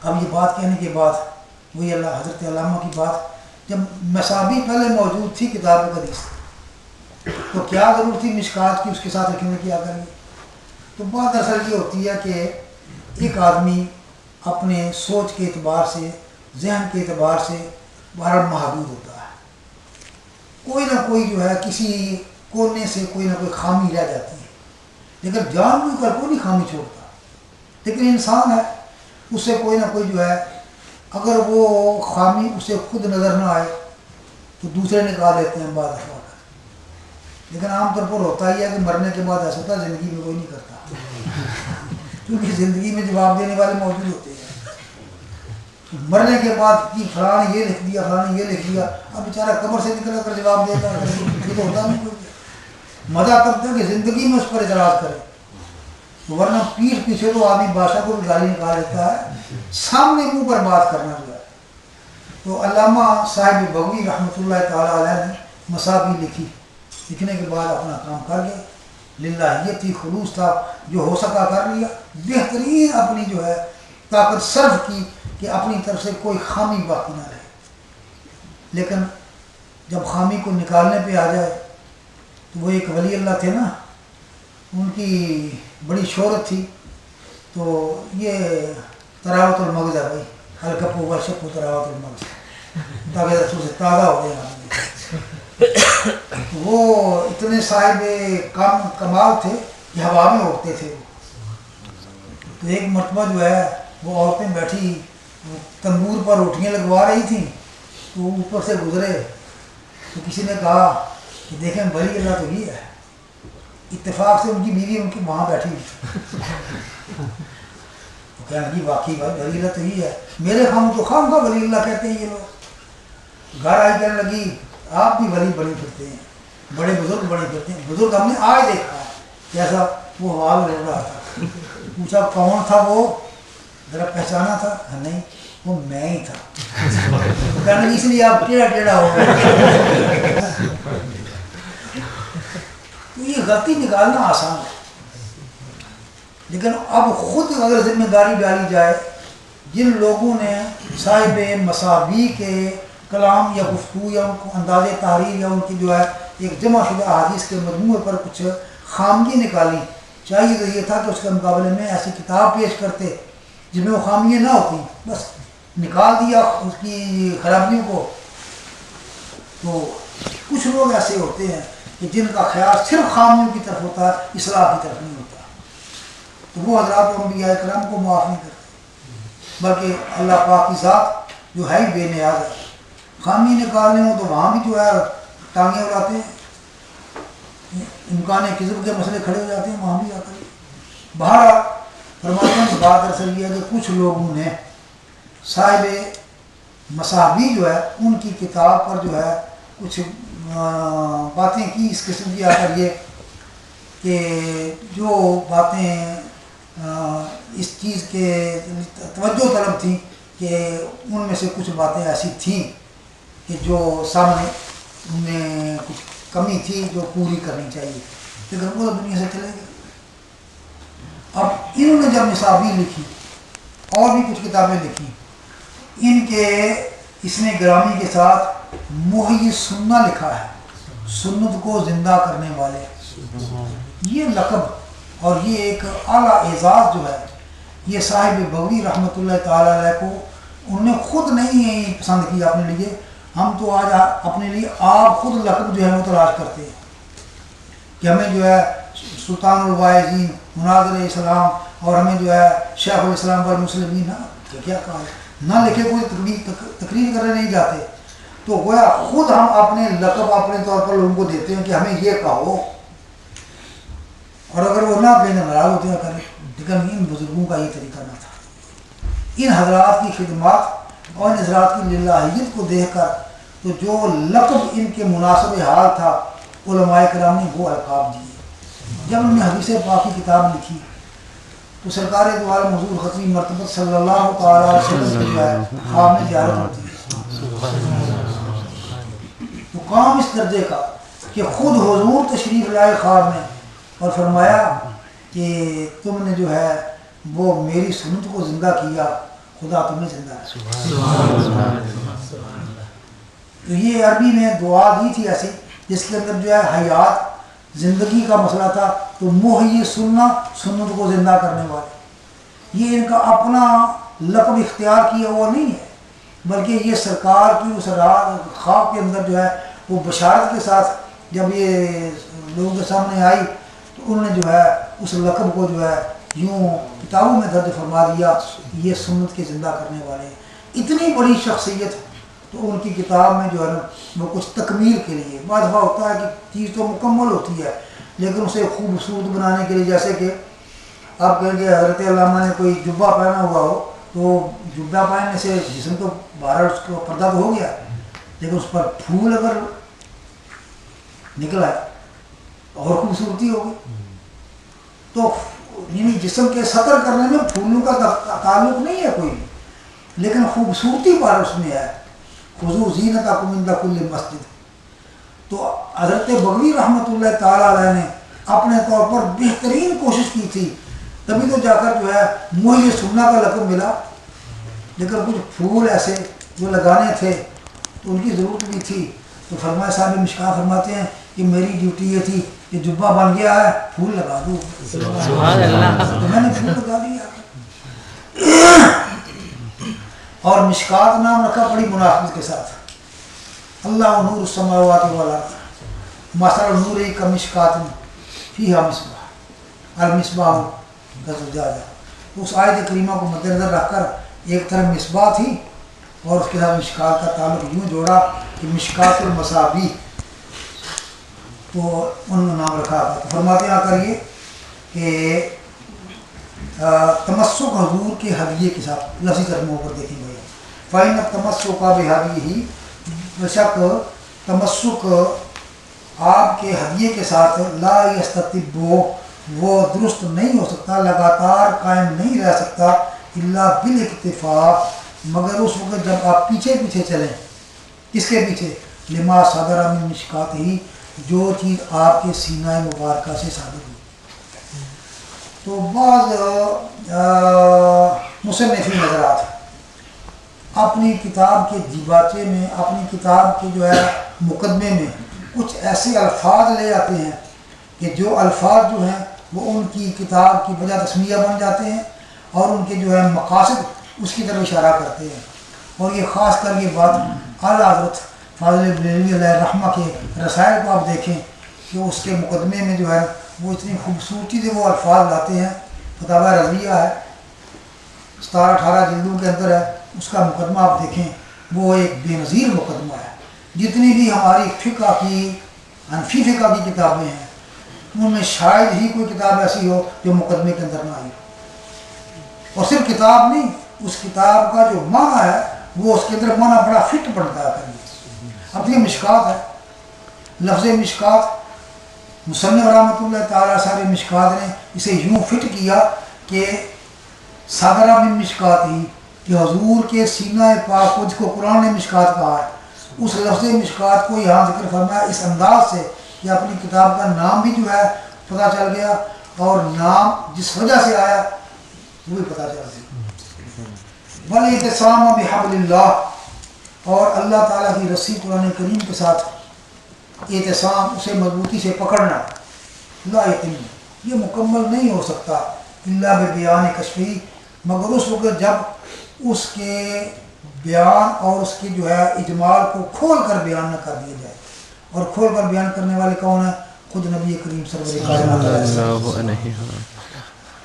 اب یہ بات کہنے کے بعد وہی اللہ حضرت علامہ کی بات، جب مصابی پہلے موجود تھی کتاب حدیث تو کیا ضرورت تھی مشکات کی اس کے ساتھ لکھنے کی آگے؟ تو بات اصل یہ ہوتی ہے کہ ایک آدمی اپنے سوچ کے اعتبار سے، ذہن کے اعتبار سے بہرحال محدود ہوتا ہے، کوئی نہ کوئی جو ہے کسی کونے سے کوئی نہ کوئی خامی رہ جاتی ہے، لیکن جان بوجھ کر کوئی نہیں خامی چھوڑتا، لیکن انسان ہے اس سے کوئی نہ کوئی جو ہے اگر وہ خامی اسے خود نظر نہ آئے تو دوسرے نکال لیتے ہیں بعد اٹھوا کر، لیکن عام طور پر ہوتا ہی ہے کہ مرنے کے بعد ایسا ہوتا ہے زندگی میں کوئی نہیں کرتا، کیونکہ زندگی میں جواب دینے والے موجود ہوتے ہیں، مرنے کے بعد کہ فلاں یہ لکھ دیا فلاں یہ لکھ دیا، اب بیچارہ قبر سے نکل کر جواب دے گا، یہ تو ہوتا نہیں کوئی، مزہ کرتا ہے کہ زندگی میں اس پر اعتراض کرے، ورنہ پیٹھ پیچھے تو آدمی بادشاہ کو بھی گالی نکال دیتا ہے، سامنے منہ پر بات کرنا جو ہے۔ تو علامہ صاحب بغوی رحمۃ اللہ تعالیٰ علیہ نے مصابی لکھی، لکھنے کے بعد اپنا کام کر گئے، للہیت تھی، خلوص تھا، جو ہو سکا کر لیا، بہترین اپنی جو ہے طاقت صرف کی کہ اپنی طرف سے کوئی خامی باقی نہ رہے، لیکن جب خامی کو نکالنے پہ آ جائے تو وہ ایک ولی اللہ تھے نا، ان کی بڑی شہرت تھی، تو یہ تراوت المغز ہے بھائی، ہلکا پوگا شک ہو تراوت المغز، تاکہ رسول سے تازہ ہو جائے آدمی، وہ اتنے صاحب کمال تھے کہ ہوا میں اڑتے تھے وہ، تو ایک مرتبہ جو ہے وہ عورتیں بیٹھی تندور پر روٹیاں لگوا رہی تھیں، تو اوپر سے گزرے تو کسی نے کہا کہ دیکھیں ولی اللہ تو یہ ہے، اتفاق سے ان کی بیوی ان کی وہاں بیٹھی ہوئی، تو کہنے لگی واقعی بھائی ولی اللہ تو یہ ہے، میرے خام تو خام کا ولی اللہ کہتے ہیں یہ لوگ، گھر آئی کہنے لگی آپ بھی ولی بڑی پھرتے ہیں، بڑے بزرگ بڑے پھرتے ہیں، بزرگ ہم نے آج دیکھا ہے کیسا وہ حال ہو رہا تھا، پوچھا کون تھا وہ، ذرا پہچانا تھا، نہیں وہ میں ہی تھا، کہنے لگی اس لیے آپ ٹیڑھا ٹیڑھا ہو گئے، یہ غلطی نکالنا آسان ہے، لیکن اب خود اگر ذمہ داری ڈالی جائے، جن لوگوں نے صاحب مصابی کے کلام یا گفتگو یا انداز تحریر یا ان کی جو ہے ایک جمع شدہ احادیث کے مجموعے پر کچھ خامگی نکالی، چاہیے تو یہ تھا کہ اس کے مقابلے میں ایسی کتاب پیش کرتے جس میں وہ خامیاں نہ ہوتی، بس نکال دیا اس کی خرابیوں کو۔ تو کچھ لوگ ایسے ہوتے ہیں کہ جن کا خیال صرف خامیوں کی طرف ہوتا ہے، اصلاح کی طرف نہیں ہوتا، تو وہ حضرات انبیاء کرام کو معاف نہیں کرتے، بلکہ اللہ پاک کی ذات جو ہے ہی بے نیاز ہے، خامی نکالنے ہو تو وہاں بھی جو ہے ٹانگیں اڑاتے ہیں، امکان کذب کے مسئلے کھڑے ہو جاتے ہیں وہاں بھی آتے ہیں۔ باہر فرماتے ہیں بات اصل یہ ہے کہ کچھ لوگوں نے صاحب مصابی جو ہے ان کی کتاب پر جو ہے کچھ باتیں کی اس قسم کی، آ کر یہ کہ جو باتیں اس چیز کے توجہ طلب تھیں کہ ان میں سے کچھ باتیں ایسی تھیں کہ جو سامنے ان میں کچھ کمی تھی جو پوری کرنی چاہیے، لیکن وہ دنیا سے چلے گئے۔ اب انہوں نے جب مصابی لکھی اور بھی کچھ کتابیں لکھی، ان کے اس نے گرامی کے ساتھ محیی سنہ لکھا ہے، سنت کو زندہ کرنے والے، یہ لقب اور یہ ایک اعلیٰ اعزاز جو ہے یہ صاحب بغوی رحمۃ اللہ تعالیٰ علیہ کو انہوں نے خود نہیں پسند کیا اپنے لیے. ہم تو آج اپنے لیے آپ خود لقب جو ہے وہ تلاش کرتے ہیں کہ ہمیں جو ہے سلطان الواعظین، مناظر اسلام، اور ہمیں جو ہے شیخ الاسلام والمسلمین کیا کہا ہے، نہ لکھے کوئی تقریر کرنے نہیں جاتے. تو گویا خود ہم اپنے لقب اپنے طور پر لوگوں کو دیتے ہیں کہ ہمیں یہ کہو، اور اگر وہ نہ کہیں ناراض ہوتے ہیں کریں. لیکن ان بزرگوں کا یہ طریقہ نہ تھا. ان حضرات کی خدمات اور ان حضرات کی للہیت کو دیکھ کر تو جو لقب ان کے مناسب حال تھا علماء کرام نے وہ القاب دیے. جب انہوں نے حدیث پاک کی کتاب لکھی تو سرکار دو عالم حضور خطیب مرتبہ صلی اللہ تعالیٰ علیہ وسلم کی جو ہے خواب میں زیارت ہوتی ہے. تو کام اس درجے کا کہ خود حضور تشریف لائے خواب میں اور فرمایا کہ تم نے جو ہے وہ میری سنت کو زندہ کیا، خدا تمہیں زندہ رکھے. تو یہ عربی میں دعا دی تھی ایسی جس کے اندر جو ہے حیات زندگی کا مسئلہ تھا. تو محیی سننا، سنت کو زندہ کرنے والے، یہ ان کا اپنا لقب اختیار کیا وہ نہیں ہے، بلکہ یہ سرکار کی اس رات خواب کے اندر جو ہے وہ بشارت کے ساتھ جب یہ لوگوں کے سامنے آئی تو انہوں نے جو ہے اس لقب کو جو ہے یوں کتابوں میں درج فرما دیا، یہ سنت کے زندہ کرنے والے. اتنی بڑی شخصیت تو ان کی کتاب میں جو ہے نا وہ کچھ تکمیل کے لیے، بعض دفعہ ہوتا ہے کہ چیز تو مکمل ہوتی ہے لیکن اسے خوبصورت بنانے کے لیے، جیسے کہ آپ کہیں گے حضرت علامہ نے کوئی جبہ پہنا ہوا ہو تو جبہ پہننے سے جسم تو باہر اس کو پردہ تو ہو گیا، لیکن اس پر پھول اگر نکلا ہے اور خوبصورتی ہوگی. تو یعنی جسم کے سطر کرنے میں پھولوں کا تعلق نہیں ہے کوئی، لیکن خوبصورتی پر اس میں ہے. خذوا زینتکم عند کل مسجد. تو حضرت بغوی رحمۃ اللہ تعالیٰ علیہ نے اپنے طور پر بہترین کوشش کی تھی، تبھی تو جا کر جو ہے محیی سننا کا لقب ملا. لیکن کچھ پھول ایسے جو لگانے تھے تو ان کی ضرورت بھی تھی. تو فرمایا صاحب مشکاہ فرماتے ہیں کہ میری ڈیوٹی یہ تھی کہ جبہ بن گیا ہے پھول لگا دوں. سبحان اللہ. تو میں نے پھول لگا دیا اور مشکات نام رکھا بڑی مناسبت کے ساتھ. اللہ نور السماوات والارض مثل نورہ کمشکات فیہا مصباح المصباح کزجاجہ. تو اس آیت کریمہ کو مد نظر رکھ کر ایک طرف مصباح تھی اور اس کے ساتھ مشکات کا تعلق یوں جوڑا کہ مشکات المصابیح، تو انہوں نے نام رکھا تھا. تو فرماتے ہیں آ کر یہ کہ تمسک حضور کے ہدیے کے ساتھ لفظی ترجموں پر دیکھیں گے. فَإِنَّ التَّمَسُّكَ بِهَدِيِّهِ، بے شک تمسک آپ کے ہدیے کے ساتھ لا یستتب، وہ درست نہیں ہو سکتا، لگاتار قائم نہیں رہ سکتا، الا بالاکتفاء، مگر اس وقت جب آپ پیچھے پیچھے چلیں. کس کے پیچھے؟ لما صدر من مشکاتہ، جو چیز آپ کے سینہ مبارکہ سے صادر ہوئی. تو بعض مصنفین حضرات اپنی کتاب کے دیباچے میں، اپنی کتاب کے جو ہے مقدمے میں کچھ ایسے الفاظ لے آتے ہیں کہ جو الفاظ جو ہیں وہ ان کی کتاب کی وجہ تسمیہ بن جاتے ہیں اور ان کے جو ہے مقاصد اس کی طرف اشارہ کرتے ہیں. اور یہ خاص کر یہ بات اعلیٰ حضرت فاضل بریلوی علیہ الرحمہ کے رسائل کو آپ دیکھیں کہ اس کے مقدمے میں جو ہے وہ اتنی خوبصورتی سے وہ الفاظ لاتے ہیں. فتاوی رضویہ ہے، 17-18 جلدوں کے اندر ہے. اس کا مقدمہ آپ دیکھیں، وہ ایک بے نظیر مقدمہ ہے. جتنی بھی ہماری فقہ کی حنفی فقہ کی کتابیں ہیں ان میں شاید ہی کوئی کتاب ایسی ہو جو مقدمے کے اندر نہ آئی. اور صرف کتاب نہیں، اس کتاب کا جو معنی ہے وہ اس کے اندر معنی بڑا فٹ پڑتا ہے. اب یہ مشکات ہے، لفظ مشکات مصنف رحمۃ اللہ تعالیٰ سارے مشکات نے اسے یوں فٹ کیا کہ صادرہ من مشکات ہی، کہ حضور کے سینہ پاک کو جس کو قرآن نے مشکات کہا ہے، اس لفظ مشکات کو یہاں ذکر فرمایا اس انداز سے کہ اپنی کتاب کا نام بھی جو ہے پتہ چل گیا اور نام جس وجہ سے آیا وہ بھی پتہ چل گیا. والاعتصام بحبل اللہ، اور اللہ تعالیٰ کی رسی قرآن کریم کے ساتھ اعتصام، اسے مضبوطی سے پکڑنا. لا یتم، یہ مکمل نہیں ہو سکتا الا ببیان کشفی، مگر اس وقت جب اس کے بیان اور اس کی جو ہے اجمال کو کھول کر بیان نہ کر دیا جائے. اور کھول کر بیان کرنے والے کون ہیں؟ خود نبی کریم سرور کائنات علیہ السلام.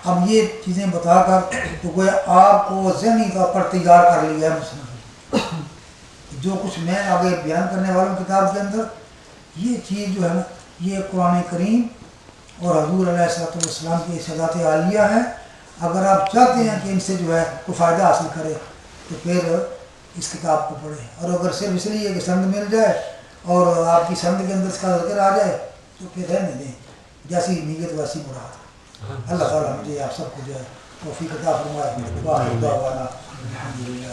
اب یہ چیزیں بتا کر تو گویا آپ کو ذہنی طور پر تیار کر لیا ہے مسلم. جو کچھ میں آگے بیان کرنے والا ہوں کتاب کے اندر، یہ چیز جو ہے نا یہ قرآن کریم اور حضور علیہ السلام کی ارشادات عالیہ ہیں. اگر آپ چاہتے ہیں کہ ان سے جو ہے کوئی فائدہ حاصل کرے تو پھر اس کتاب کو پڑھیں. اور اگر صرف اس لیے کہ سند مل جائے اور آپ کی سند کے اندر اس کا ذکر آ جائے تو پھر رہنے دیں، جیسی نیت ویسی مراد. اللہ تعالیٰ مجھے آپ سب کو جو ہے توفیق عطا فرمائے. واخر دعوانا الحمدللہ.